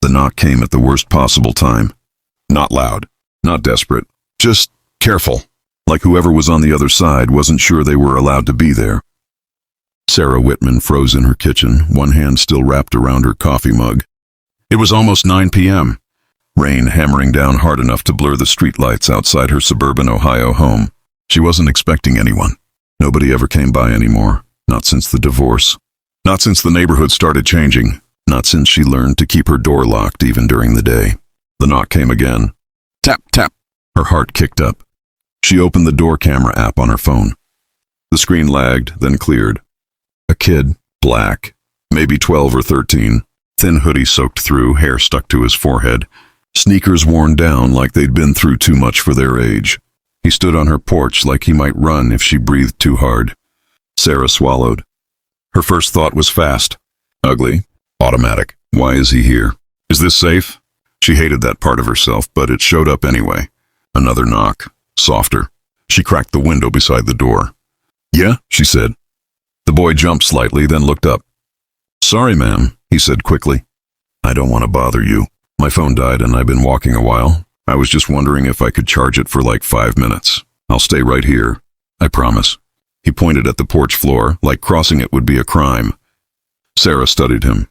The knock came at the worst possible time. Not loud, not desperate, just careful, like whoever was on the other side wasn't sure they were allowed to be there. Sarah Whitman froze in her kitchen, one hand still wrapped around her coffee mug. It was almost 9 p.m., rain hammering down hard enough to blur the streetlights outside her suburban Ohio home. She wasn't expecting anyone. Nobody ever came by anymore, not since the divorce. Not since the neighborhood started changing. Not since she learned to keep her door locked even during the day. The knock came again. Tap, tap. Her heart kicked up. She opened the door camera app on her phone. The screen lagged, then cleared. A kid, black, maybe 12 or 13, thin hoodie soaked through, hair stuck to his forehead, sneakers worn down like they'd been through too much for their age. He stood on her porch like he might run if she breathed too hard. Sarah swallowed. Her first thought was fast, ugly, automatic. Why is he here? Is this safe? She hated that part of herself, but it showed up anyway. Another knock, softer. She cracked the window beside the door. Yeah, she said. The boy jumped slightly, then looked up. Sorry, ma'am, he said quickly. I don't want to bother you. My phone died and I've been walking a while. I was just wondering if I could charge it for like 5 minutes. I'll stay right here. I promise. He pointed at the porch floor, like crossing it would be a crime. Sarah studied him.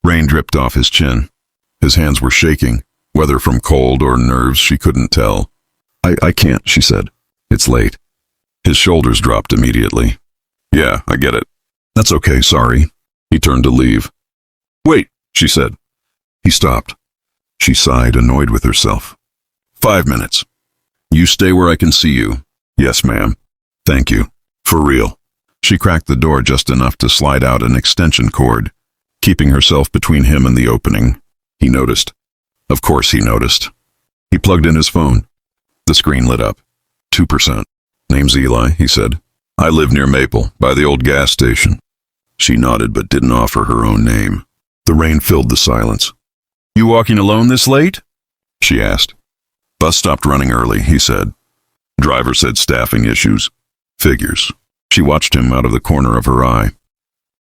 Rain dripped off his chin. His hands were shaking, whether from cold or nerves she couldn't tell. I can't, she said. It's late. His shoulders dropped immediately. Yeah, I get it. That's okay, sorry. He turned to leave. Wait, she said. He stopped. She sighed, annoyed with herself. 5 minutes. You stay where I can see you. Yes, ma'am. Thank you. For real. She cracked the door just enough to slide out an extension cord, keeping herself between him and the opening. He noticed. Of course he noticed. He plugged in his phone. The screen lit up. 2%. Name's Eli, he said. I live near Maple, by the old gas station. She nodded but didn't offer her own name. The rain filled the silence. You walking alone this late? She asked. Bus stopped running early, he said. Driver said staffing issues. Figures. She watched him out of the corner of her eye.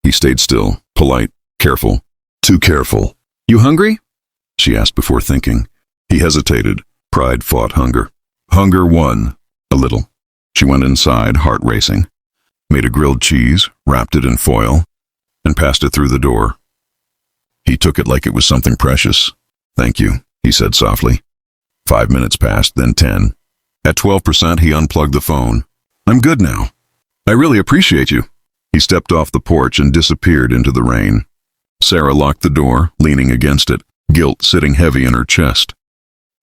He stayed still, polite, careful. Too careful. You hungry? She asked before thinking. He hesitated. Pride fought hunger. Hunger won. A little. She went inside, heart racing. Made a grilled cheese, wrapped it in foil, and passed it through the door. He took it like it was something precious. Thank you, he said softly. 5 minutes passed, then 10. At 12%, he unplugged the phone. I'm good now. I really appreciate you. He stepped off the porch and disappeared into the rain. Sarah locked the door, leaning against it, guilt sitting heavy in her chest.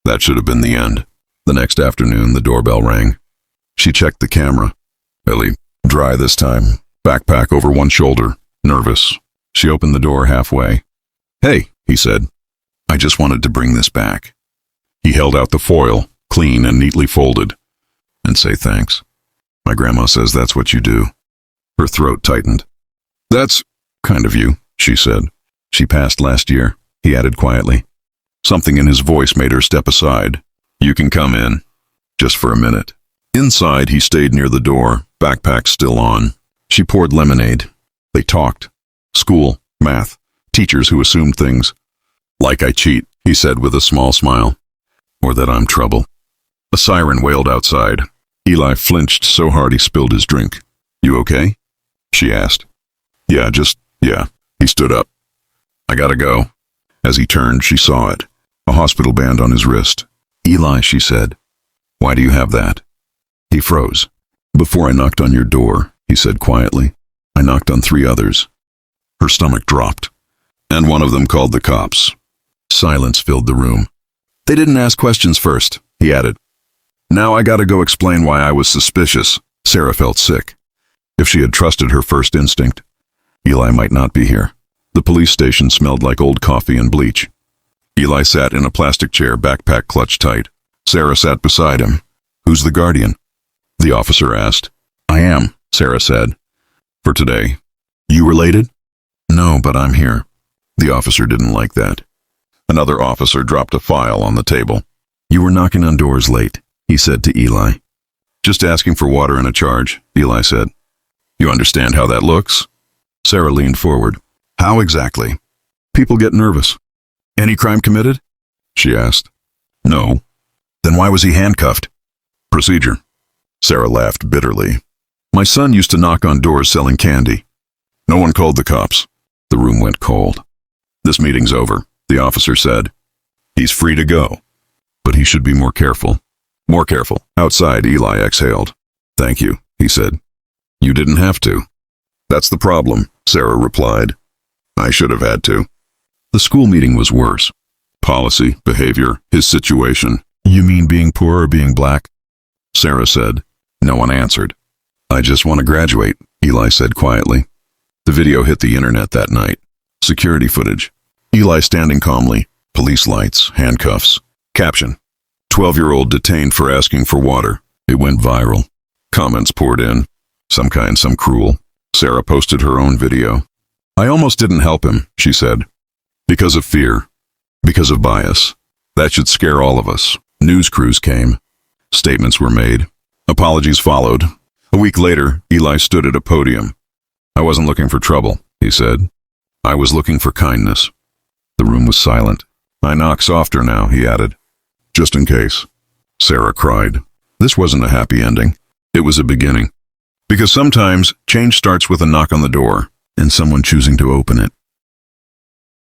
That should have been the end. The next afternoon, the doorbell rang. She checked the camera. Ellie, dry this time. Backpack over one shoulder. Nervous. She opened the door halfway. Hey, he said. I just wanted to bring this back. He held out the foil, clean and neatly folded, and say thanks. My grandma says that's what you do. Her throat tightened. That's kind of you, she said. She passed last year, he added quietly. Something in his voice made her step aside. You can come in. Just for a minute. Inside, he stayed near the door, backpack still on. She poured lemonade. They talked. School, math, teachers who assumed things. Like I cheat, he said with a small smile. Or that I'm trouble. A siren wailed outside. Eli flinched so hard he spilled his drink. You okay? She asked. Yeah. He stood up. I gotta go. As he turned, she saw it. A hospital band on his wrist. Eli, she said. Why do you have that? He froze. Before I knocked on your door, he said quietly. I knocked on 3 others. Her stomach dropped. And one of them called the cops. Silence filled the room. They didn't ask questions first, he added. Now I gotta go explain why I was suspicious. Sarah felt sick. If she had trusted her first instinct, Eli might not be here. The police station smelled like old coffee and bleach. Eli sat in a plastic chair, backpack clutched tight. Sarah sat beside him. Who's the guardian? The officer asked. I am, Sarah said. For today. You related? No, but I'm here. The officer didn't like that. Another officer dropped a file on the table. You were knocking on doors late, he said to Eli. Just asking for water and a charge, Eli said. You understand how that looks? Sarah leaned forward. How exactly? People get nervous. Any crime committed? She asked. No. Then why was he handcuffed? Procedure. Sarah laughed bitterly. My son used to knock on doors selling candy. No one called the cops. The room went cold. This meeting's over, the officer said. He's free to go. But he should be more careful. More careful. Outside, Eli exhaled. Thank you, he said. You didn't have to. That's the problem, Sarah replied. I should have had to. The school meeting was worse. Policy, behavior, his situation. You mean being poor or being black? Sarah said. No one answered. I just want to graduate, Eli said quietly. The video hit the internet that night. Security footage. Eli standing calmly. Police lights, handcuffs. Caption. 12-year-old detained for asking for water. It went viral. Comments poured in. Some kind, some cruel. Sarah posted her own video. I almost didn't help him, she said. Because of fear. Because of bias. That should scare all of us. News crews came. Statements were made. Apologies followed. A week later, Eli stood at a podium. I wasn't looking for trouble, he said. I was looking for kindness. The room was silent. I knock softer now, he added. Just in case. Sarah cried. This wasn't a happy ending. It was a beginning. Because sometimes change starts with a knock on the door and someone choosing to open it.